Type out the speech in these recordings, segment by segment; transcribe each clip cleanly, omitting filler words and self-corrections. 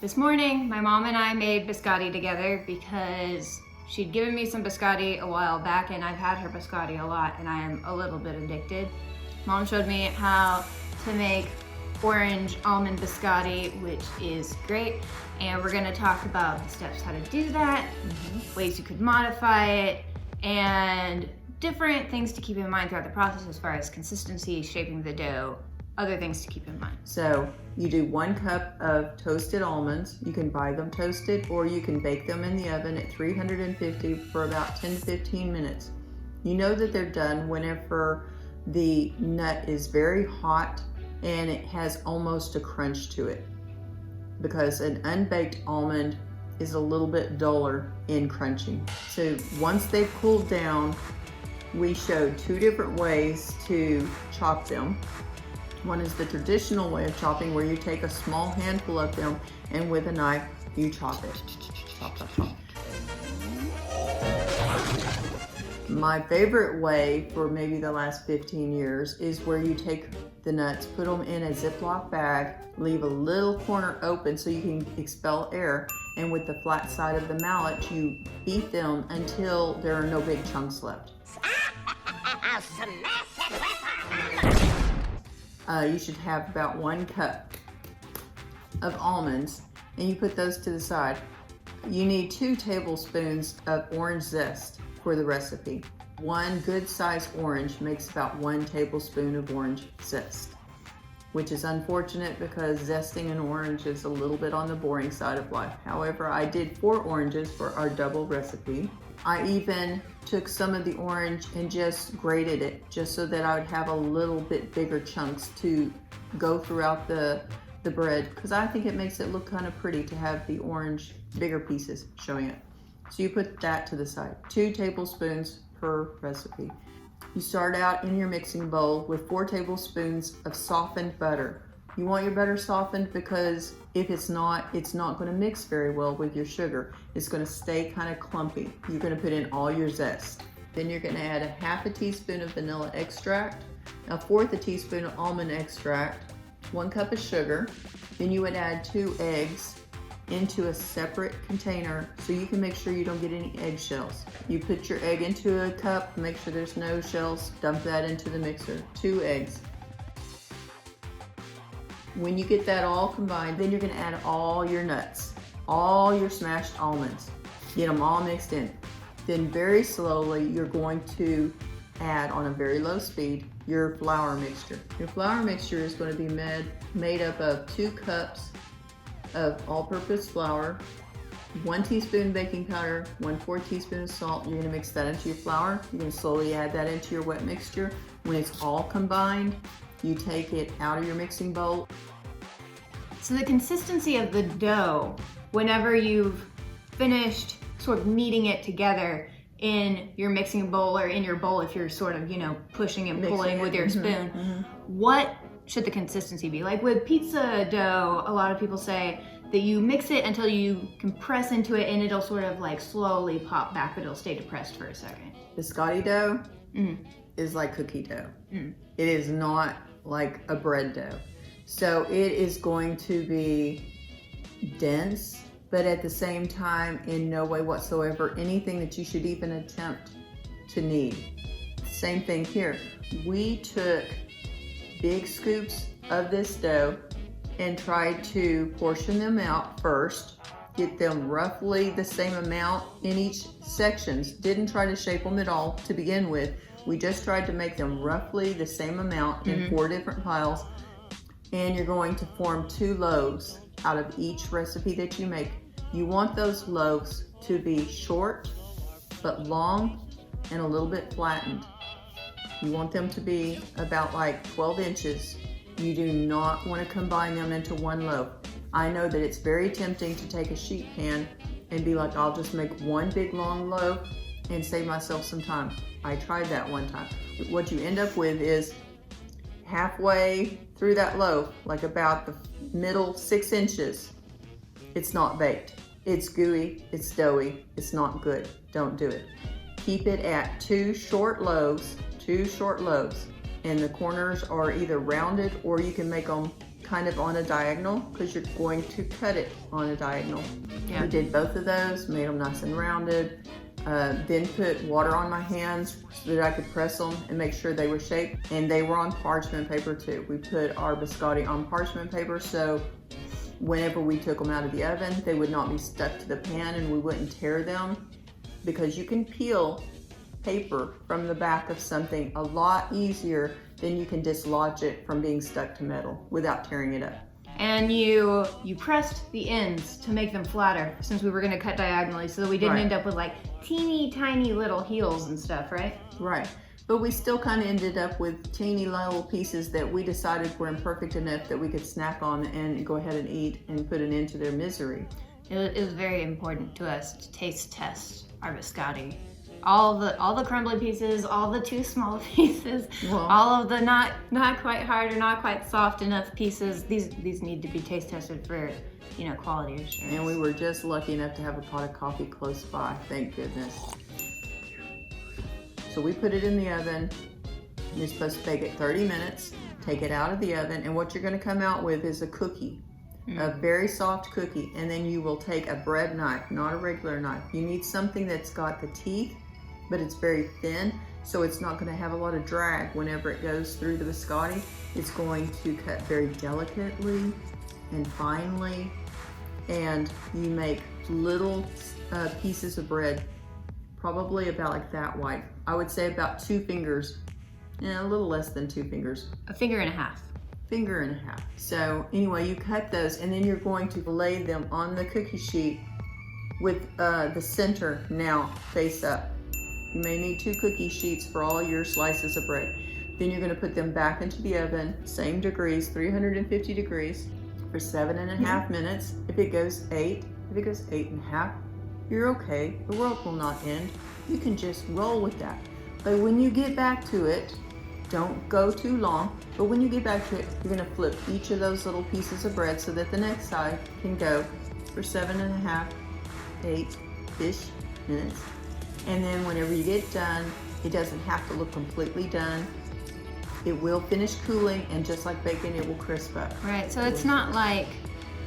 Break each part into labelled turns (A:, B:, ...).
A: This morning, my mom and I made biscotti together because she'd given me some biscotti a while back and I've had her biscotti a lot and I am a little bit addicted. Mom showed me how to make orange almond biscotti, which is great. And we're gonna talk about the steps how to do that, ways you could modify it, and different things to keep in mind throughout the process as far as consistency, shaping the dough, other things to keep in mind.
B: So you do 1 cup of toasted almonds. You can buy them toasted or you can bake them in the oven at 350 for about 10 to 15 minutes. You know that they're done whenever the nut is very hot and it has almost a crunch to it, because an unbaked almond is a little bit duller in crunching. So once they've cooled down, we showed 2 different ways to chop them. One is the traditional way of chopping, where you take a small handful of them and with a knife you chop it. Chop, chop, chop. My favorite way for maybe the last 15 years is where you take the nuts, put them in a Ziploc bag, leave a little corner open so you can expel air, and with the flat side of the mallet you beat them until there are no big chunks left. You should have about 1 cup of almonds, and you put those to the side. You need 2 tablespoons of orange zest for the recipe. 1 good sized orange makes about 1 tablespoon of orange zest, which is unfortunate because zesting an orange is a little bit on the boring side of life. However, I did 4 oranges for our double recipe. I even took some of the orange and just grated it just so that I would have a little bit bigger chunks to go throughout the bread, because I think it makes it look kind of pretty to have the orange bigger pieces showing it. So you put that to the side. 2 tablespoons per recipe. You start out in your mixing bowl with 4 tablespoons of softened butter. You want your butter softened because if it's not going to mix very well with your sugar. It's going to stay kind of clumpy. You're going to put in all your zest. Then you're going to add a 1/2 teaspoon of vanilla extract, 1/4 teaspoon of almond extract, 1 cup of sugar. Then you would add 2 eggs into a separate container so you can make sure you don't get any eggshells. You put your egg into a cup, make sure there's no shells, dump that into the mixer. 2 eggs. When you get that all combined, then you're going to add all your nuts, all your smashed almonds. Get them all mixed in. Then very slowly you're going to add, on a very low speed, your flour mixture. Your flour mixture is going to be made up of 2 cups of all-purpose flour, 1 teaspoon baking powder, 1/4 teaspoon of salt. You're going to mix that into your flour. You're going to slowly add that into your wet mixture. When it's all combined, you take it out of your mixing bowl.
A: So the consistency of the dough, whenever you've finished sort of kneading it together in your mixing bowl or in your bowl, if you're sort of, pushing and pulling with your spoon, what should the consistency be? Like with pizza dough, a lot of people say that you mix it until you can press into it and it'll sort of like slowly pop back, but it'll stay depressed for a second.
B: Biscotti dough is like cookie dough. It is not like a bread dough. So it is going to be dense, but at the same time, in no way whatsoever anything that you should even attempt to knead. Same thing here. We took big scoops of this dough and tried to portion them out first, get them roughly the same amount in each sections. Didn't try to shape them at all to begin with. We just tried to make them roughly the same amount in 4 different piles. And you're going to form 2 loaves out of each recipe that you make. You want those loaves to be short but long and a little bit flattened. You want them to be about like 12 inches. You do not want to combine them into 1 loaf. I know that it's very tempting to take a sheet pan and be like, I'll just make 1 big long loaf and save myself some time. I tried that one time. What you end up with is halfway through that loaf, like about the middle 6 inches, it's not baked. It's gooey, it's doughy, it's not good. Don't do it. Keep it at 2 short loaves, and the corners are either rounded or you can make them kind of on a diagonal because you're going to cut it on a diagonal.
A: Yeah.
B: We did both of those, made them nice and rounded. Then put water on my hands so that I could press them and make sure they were shaped. And they were on parchment paper too. We put our biscotti on parchment paper so whenever we took them out of the oven, they would not be stuck to the pan and we wouldn't tear them, because you can peel paper from the back of something a lot easier than you can dislodge it from being stuck to metal without tearing it up.
A: And you pressed the ends to make them flatter, since we were gonna cut diagonally, so that we didn't
B: Right.
A: end up with like teeny tiny little heels and stuff, right?
B: Right. But we still kind of ended up with teeny little pieces that we decided were imperfect enough that we could snack on and go ahead and eat and put an end to their misery.
A: It was very important to us to taste test our biscotti. All the crumbly pieces, all the too small pieces,
B: Well,
A: all of the not quite hard or not quite soft enough pieces. These need to be taste tested for, quality assurance.
B: and we were just lucky enough to have a pot of coffee close by, thank goodness. So we put it in the oven. You're supposed to bake it 30 minutes, take it out of the oven, and what you're gonna come out with is a cookie, a very soft cookie, and then you will take a bread knife, not a regular knife. You need something that's got the teeth, but it's very thin, so it's not gonna have a lot of drag whenever it goes through the biscotti. It's going to cut very delicately and finely, and you make little pieces of bread, probably about like that wide. I would say about 2 fingers, a little less than 2 fingers.
A: A finger and a half.
B: Finger and a half. So anyway, you cut those and then you're going to lay them on the cookie sheet with the center now face up. You may need 2 cookie sheets for all your slices of bread. Then you're going to put them back into the oven, same degrees, 350 degrees, for 7.5 minutes. If it goes 8, if it goes 8.5, you're okay. The world will not end. You can just roll with that. But when you get back to it, don't go too long, but when you get back to it, you're gonna flip each of those little pieces of bread so that the next side can go for 7.5, 8-ish minutes. And then whenever you get done, it doesn't have to look completely done. It will finish cooling, and just like bacon, it will crisp up.
A: Right, so it's not like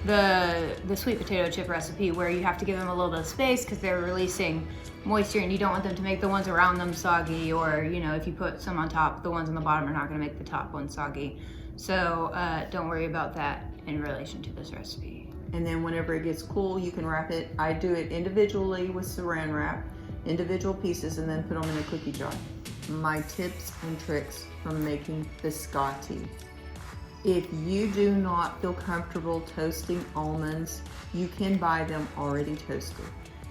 A: the sweet potato chip recipe where you have to give them a little bit of space because they're releasing moisture and you don't want them to make the ones around them soggy, or if you put some on top, the ones on the bottom are not going to make the top one soggy. So don't worry about that in relation to this recipe.
B: And then whenever it gets cool, you can wrap it. I do it individually with saran wrap, individual pieces, and then put them in a cookie jar. My tips and tricks from making biscotti. If you do not feel comfortable toasting almonds, you can buy them already toasted.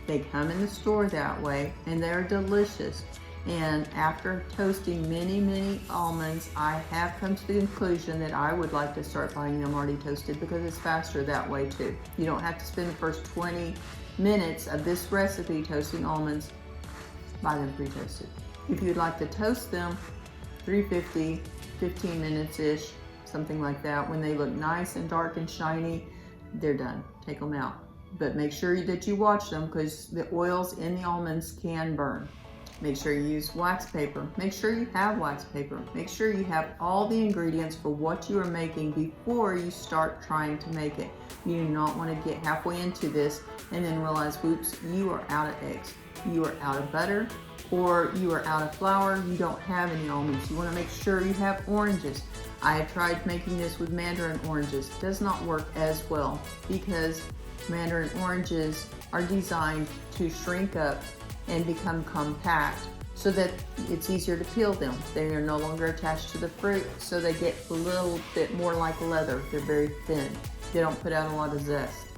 B: They come in the store that way and they're delicious. And after toasting many almonds, I have come to the conclusion that I would like to start buying them already toasted because it's faster that way too. You don't have to spend the first 20 minutes of this recipe toasting almonds. Buy them pre-toasted. If you'd like to toast them, 350, 15 minutes-ish, something like that. When they look nice and dark and shiny, they're done. Take them out. But make sure that you watch them because the oils in the almonds can burn. Make sure you use wax paper. Make sure you have wax paper. Make sure you have all the ingredients for what you are making before you start trying to make it. You do not want to get halfway into this and then realize, whoops, you are out of eggs. You are out of butter, or you are out of flour. You don't have any almonds. You want to make sure you have oranges. I have tried making this with mandarin oranges. It does not work as well because mandarin oranges are designed to shrink up and become compact so that it's easier to peel them. They are no longer attached to the fruit, so they get a little bit more like leather. They're very thin. They don't put out a lot of zest.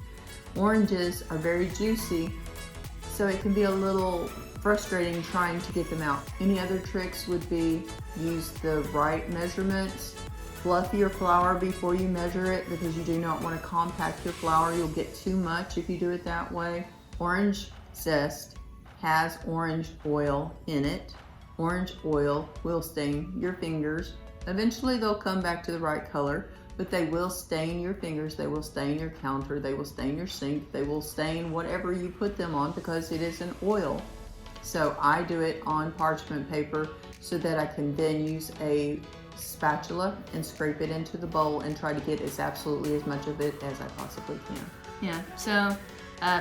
B: Oranges are very juicy, so it can be a little frustrating trying to get them out. Any other tricks would be use the right measurements. Fluff your flour before you measure it because you do not want to compact your flour. You'll get too much if you do it that way. Orange zest has orange oil in it. Orange oil will stain your fingers. Eventually they'll come back to the right color, but they will stain your fingers, they will stain your counter, they will stain your sink, they will stain whatever you put them on because it is an oil. So I do it on parchment paper so that I can then use a spatula and scrape it into the bowl and try to get absolutely as much of it as I possibly can.
A: Yeah, so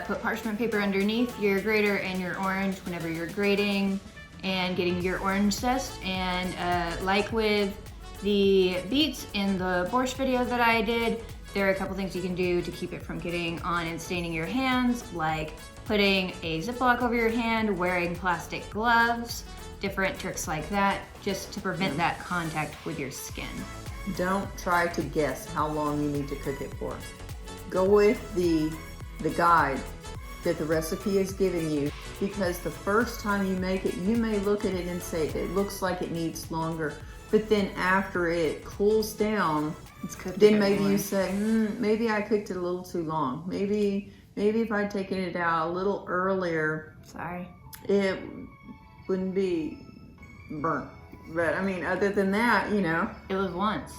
A: put parchment paper underneath your grater and your orange whenever you're grating and getting your orange zest. And like with the beets in the borscht video that I did, there are a couple things you can do to keep it from getting on and staining your hands, like putting a Ziploc over your hand, wearing plastic gloves, different tricks like that, just to prevent that contact with your skin.
B: Don't try to guess how long you need to cook it for. Go with the guide that the recipe is giving you, because the first time you make it, you may look at it and say, it looks like it needs longer. But then after it cools down,
A: It's cooked
B: then
A: a bit
B: maybe
A: more.
B: you say, maybe I cooked it a little too long. Maybe if I'd taken it out a little earlier,
A: Sorry.
B: it wouldn't be burnt. But I mean, other than that, you know,
A: It was once.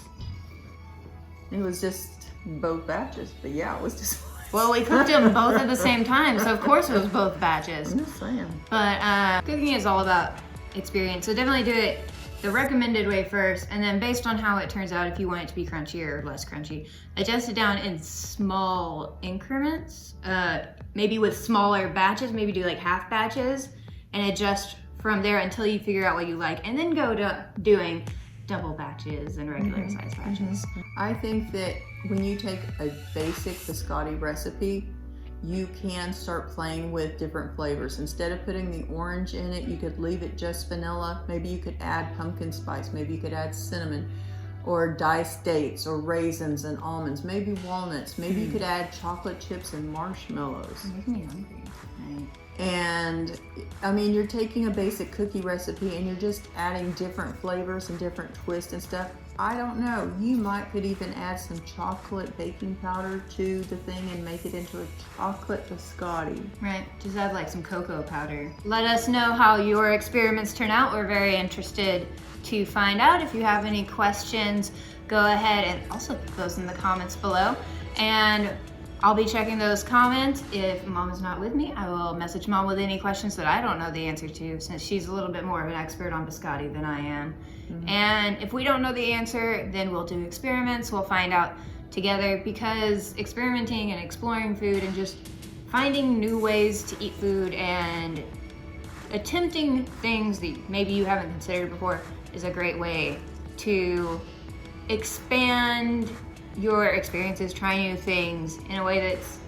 B: it was just both batches. But yeah, it was just.
A: Well, we cooked them both at the same time, so of course it was both batches.
B: I'm just saying.
A: But cooking is all about experience, so definitely do it the recommended way first, and then based on how it turns out, if you want it to be crunchy or less crunchy, adjust it down in small increments, maybe with smaller batches, maybe do like half batches, and adjust from there until you figure out what you like, and then go to doing double batches and regular size batches.
B: I think that when you take a basic biscotti recipe, you can start playing with different flavors. Instead of putting the orange in it, you could leave it just vanilla. Maybe you could add pumpkin spice. Maybe you could add cinnamon or diced dates or raisins and almonds. Maybe walnuts. Maybe you could add chocolate chips and marshmallows.
A: It makes me hungry. Right.
B: And I mean, you're taking a basic cookie recipe and you're just adding different flavors and different twists and stuff. I don't know, you could even add some chocolate baking powder to the thing and make it into a chocolate biscotti.
A: Right, just add like some cocoa powder. Let us know how your experiments turn out. We're very interested to find out. If you have any questions, go ahead and also put those in the comments below. And I'll be checking those comments. If Mom is not with me, I will message Mom with any questions that I don't know the answer to, since she's a little bit more of an expert on biscotti than I am. And if we don't know the answer, then we'll do experiments. We'll find out together, because experimenting and exploring food and just finding new ways to eat food and attempting things that maybe you haven't considered before is a great way to expand your experiences, try new things in a way that's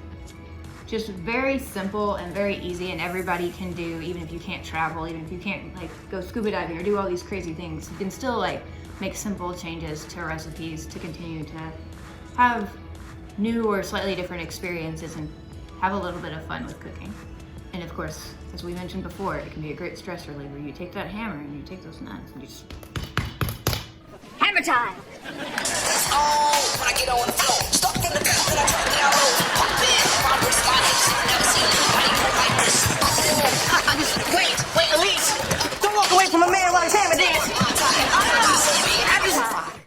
A: just very simple and very easy, and everybody can do, even if you can't travel, even if you can't like go scuba diving or do all these crazy things. You can still like make simple changes to recipes to continue to have new or slightly different experiences and have a little bit of fun with cooking. And of course, as we mentioned before, it can be a great stress reliever. You take that hammer and you take those nuts and you just...
C: Hammer time!
D: Oh, when I get on the floor.